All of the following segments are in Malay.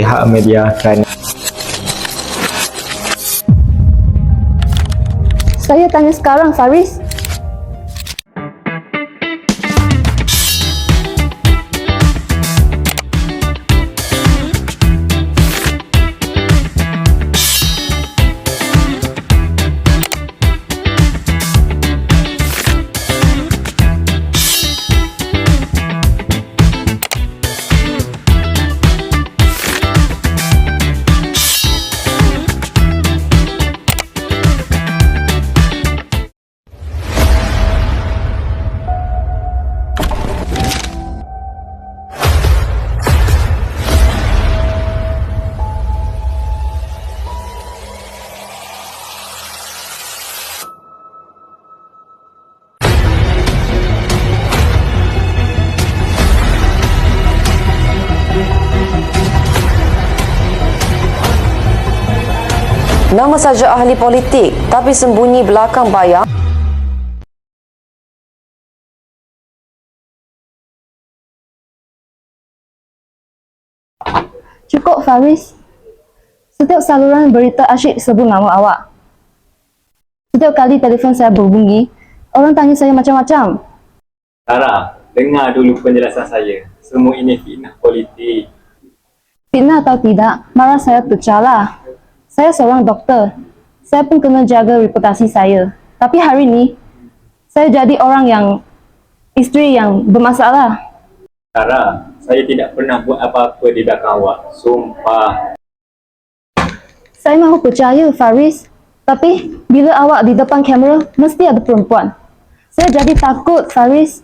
pihak media kerana Saya tanya sekarang, Faris. Nama saja ahli politik tapi sembunyi belakang bayang. Cukup, Faris. Setiap saluran berita asyik sebut nama awak. Setiap kali telefon saya berhubungi, orang tanya saya macam-macam. Sarah, dengar dulu penjelasan saya. Semua ini fitnah politik. Fitnah atau tidak, marah saya pecahlah. Saya seorang doktor. Saya pun kena jaga reputasi saya. Tapi hari ini, saya jadi orang isteri yang bermasalah. Sarah, saya tidak pernah buat apa-apa di belakang awak. Sumpah. Saya mahu percaya, Faris. Tapi, bila awak di depan kamera, mesti ada perempuan. Saya jadi takut, Faris.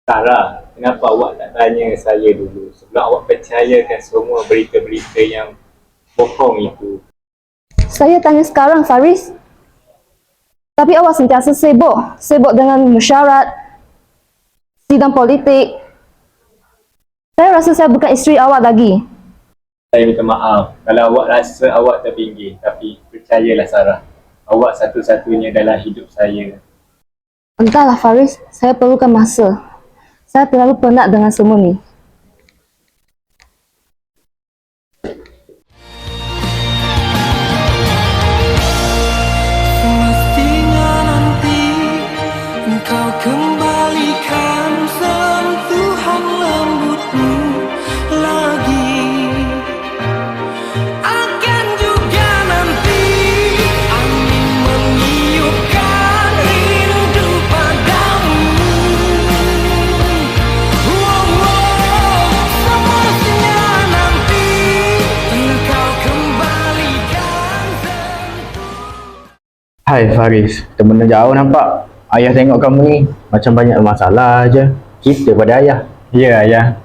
Sarah, kenapa awak tak tanya saya dulu sebelum awak percayakan semua berita-berita yang bohong itu? Saya tanya sekarang, Faris. Tapi awak sentiasa sibuk dengan mesyuarat, sidang politik. Saya rasa saya bukan isteri awak lagi. Saya minta maaf kalau awak rasa awak terpinggir. Tapi percayalah Sarah, awak satu-satunya dalam hidup saya. Entahlah, Faris. Saya perlukan masa. Saya terlalu penat dengan semua ni. Semestinya nanti engkau kembalikan sentuhan lembutmu lagi. Akan juga nanti angin meniupkan rindu padamu. Semestinya nanti engkau kembalikan Hai Faris, teman jauh nampak. Ayah tengok kamu ni macam banyak masalah aja. Kita pada ayah. Ya, ayah.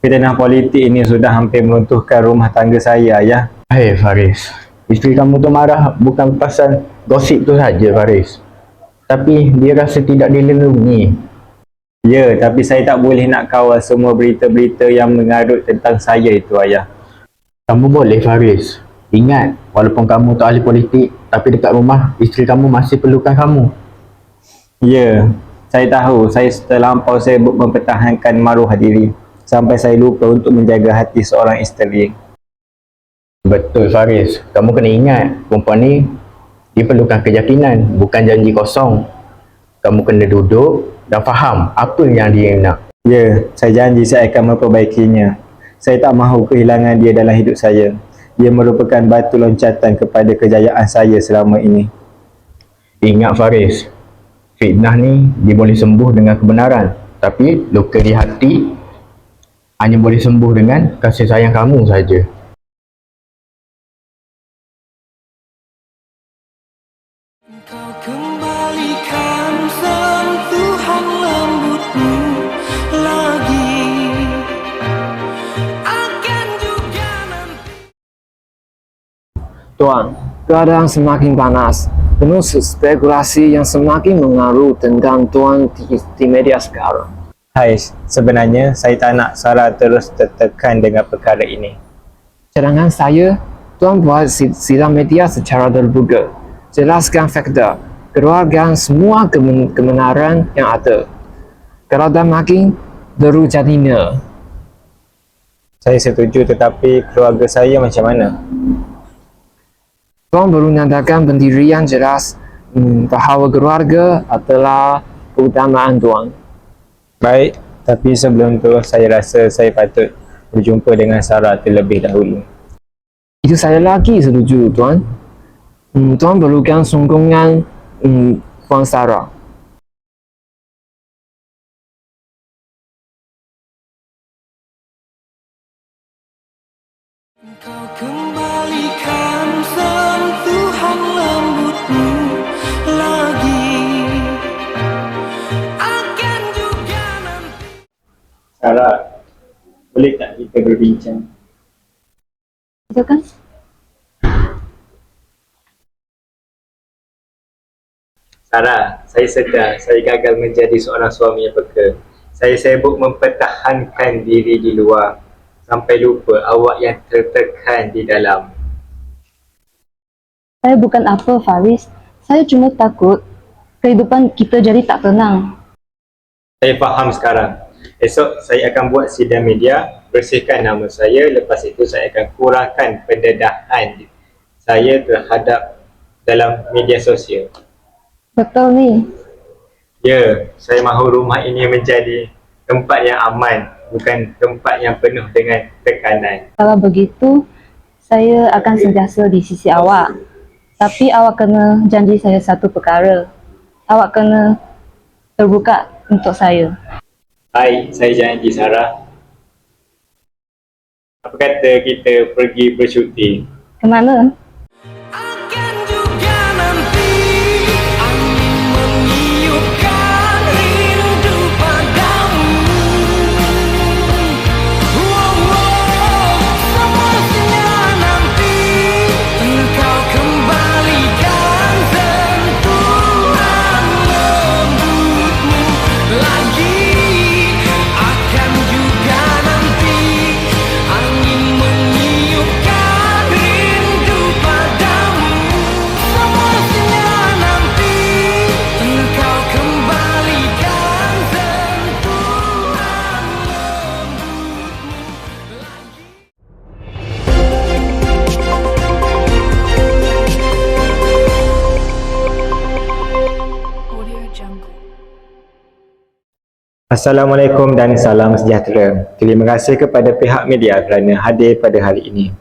Fitnah politik ini sudah hampir meruntuhkan rumah tangga saya, ayah. Hai Faris, isteri kamu tu marah bukan pasal gosip tu saja Faris. Tapi dia rasa tidak dilindungi. Ya, tapi saya tak boleh nak kawal semua berita-berita yang mengarut tentang saya itu, ayah. Kamu boleh Faris. Ingat, walaupun kamu tak ahli politik, tapi dekat rumah isteri kamu masih perlukan kamu. Ya, saya tahu saya terlampau sibuk mempertahankan maruah diri sampai saya lupa untuk menjaga hati seorang isteri. Betul Faris, kamu kena ingat perempuan ni dia perlukan keyakinan, bukan janji kosong. Kamu kena duduk dan faham apa yang dia nak. Ya, saya janji saya akan memperbaikinya. Saya tak mahu kehilangan dia dalam hidup saya. Dia merupakan batu loncatan kepada kejayaan saya selama ini. Ingat Faris, fitnah ni dia boleh sembuh dengan kebenaran, tapi luka di hati hanya boleh sembuh dengan kasih sayang kamu saja. engkau kembalikan sentuhan lembutmu lagi. Akan juga nanti. Tuan, keadaan semakin panas. Penuh spekulasi yang semakin mengaruh tentang Tuan di media sekarang. Hai, sebenarnya saya tak nak Sarah terus tertekan dengan perkara ini. Cadangan saya, Tuan buat sidang media secara terbuka. Jelaskan fakta, keluarkan semua kebenaran yang ada. Kalau dah makin deru jadinya. Saya setuju, tetapi keluarga saya macam mana? Tuan perlu nyatakan pendirian jelas bahawa keluarga adalah keutamaan Tuan. Baik, tapi sebelum tu saya rasa saya patut berjumpa dengan Sarah terlebih dahulu. Itu saya lagi setuju Tuan. Tuan perlukan sokongan Puan Sarah. Kau kembalikan sentuhan lembutmu lagi. Akan juga nanti. Sarah, boleh tak kita berbincang? Itu kan? Sarah, saya sedar saya gagal menjadi seorang suami yang peka. Saya sibuk mempertahankan diri di luar sampai lupa awak yang tertekan di dalam. Saya bukan apa, Faris. Saya cuma takut kehidupan kita jadi tak tenang. Saya faham sekarang. Esok saya akan buat sidang media, bersihkan nama saya. Lepas itu saya akan kurangkan pendedahan saya terhadap dalam media sosial. Betul ni. Ya, saya mahu rumah ini menjadi tempat yang aman, bukan tempat yang penuh dengan tekanan. Kalau begitu, saya akan sentiasa di sisi awak. Tapi awak kena janji saya satu perkara. Awak kena terbuka untuk saya. Baik, saya janji Sarah. Apa kata kita pergi bercuti? Kemana? Akan juga nanti angin meniupkan rindu padamu. Semestinya nanti engkau kembalikan sentuhan lembutmu lagi. Akan juga nanti angin meniupkan rindu padamu. Semestinya nanti engkau kembalikan sentuhan lembutmu lagi. Assalamualaikum dan salam sejahtera. Terima kasih kepada pihak media kerana hadir pada hari ini.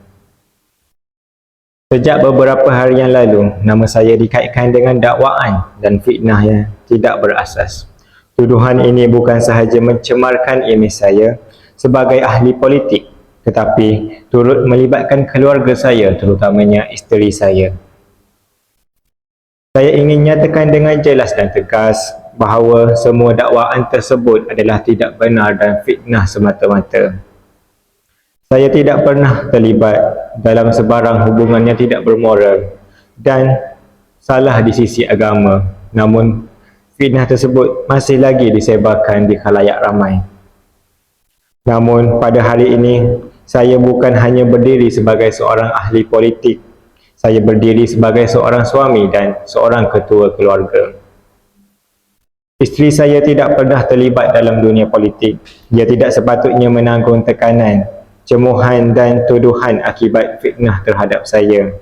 Sejak beberapa hari yang lalu, nama saya dikaitkan dengan dakwaan dan fitnah yang tidak berasas. Tuduhan ini bukan sahaja mencemarkan imej saya sebagai ahli politik, tetapi turut melibatkan keluarga saya, terutamanya isteri saya. Saya ingin nyatakan dengan jelas dan tegas bahawa semua dakwaan tersebut adalah tidak benar dan fitnah semata-mata. Saya tidak pernah terlibat dalam sebarang hubungan yang tidak bermoral dan salah di sisi agama. Namun, fitnah tersebut masih lagi disebarkan di khalayak ramai. Namun, pada hari ini, saya bukan hanya berdiri sebagai seorang ahli politik. Saya berdiri sebagai seorang suami dan seorang ketua keluarga. Isteri saya tidak pernah terlibat dalam dunia politik. Dia tidak sepatutnya menanggung tekanan, cemuhan dan tuduhan akibat fitnah terhadap saya.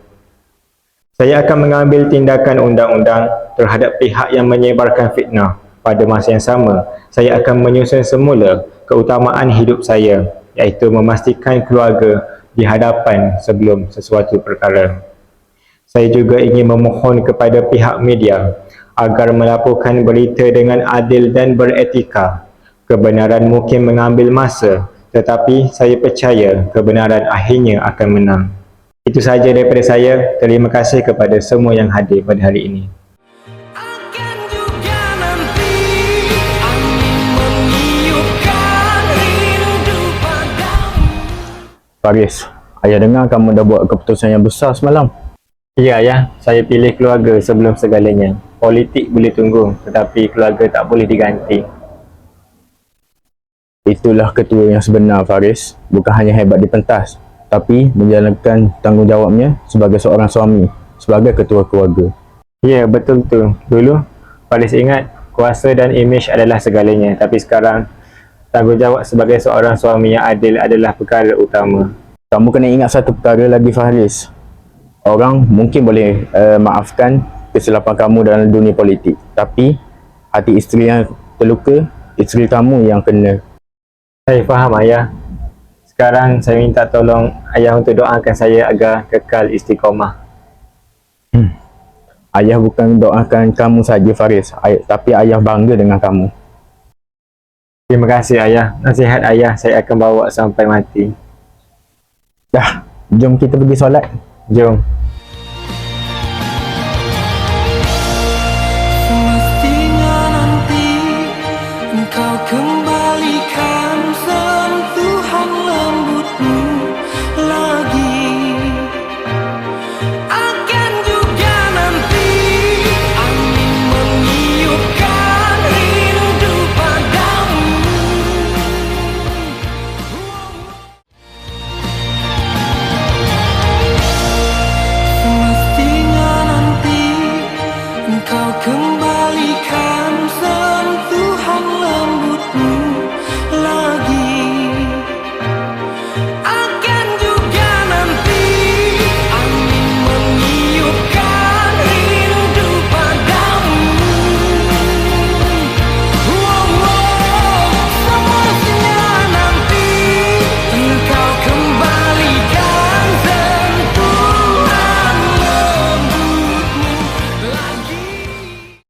Saya akan mengambil tindakan undang-undang terhadap pihak yang menyebarkan fitnah. Pada masa yang sama, saya akan menyusun semula keutamaan hidup saya, iaitu memastikan keluarga di hadapan sebelum sesuatu perkara. Saya juga ingin memohon kepada pihak media agar melaporkan berita dengan adil dan beretika. Kebenaran mungkin mengambil masa, tetapi saya percaya kebenaran akhirnya akan menang. Itu sahaja daripada saya. Terima kasih kepada semua yang hadir pada hari ini. Akan juga nanti angin meniupkan rindu padamu. Faris, ayah dengar kamu dah buat keputusan yang besar semalam. Ya, ayah, saya pilih keluarga sebelum segalanya. Politik boleh tunggu, tetapi keluarga tak boleh diganti. Itulah ketua yang sebenar, Faris. Bukan hanya hebat di pentas, tapi menjalankan tanggungjawabnya sebagai seorang suami, sebagai ketua keluarga. Ya, betul tu. Dulu, Faris ingat kuasa dan imej adalah segalanya. Tapi sekarang, Tanggungjawab sebagai seorang suami yang adil adalah perkara utama. Kamu kena ingat satu perkara lagi, Faris. Orang mungkin boleh maafkan kesilapan kamu dalam dunia politik, tapi hati isteri yang terluka, isteri kamu yang kena. Saya faham ayah. Sekarang saya minta tolong ayah untuk doakan saya agar kekal istiqomah. Ayah bukan doakan kamu saja, Faris, tapi ayah bangga dengan kamu. Terima kasih ayah. Nasihat ayah saya akan bawa sampai mati. Dah, jom kita pergi solat. Jom.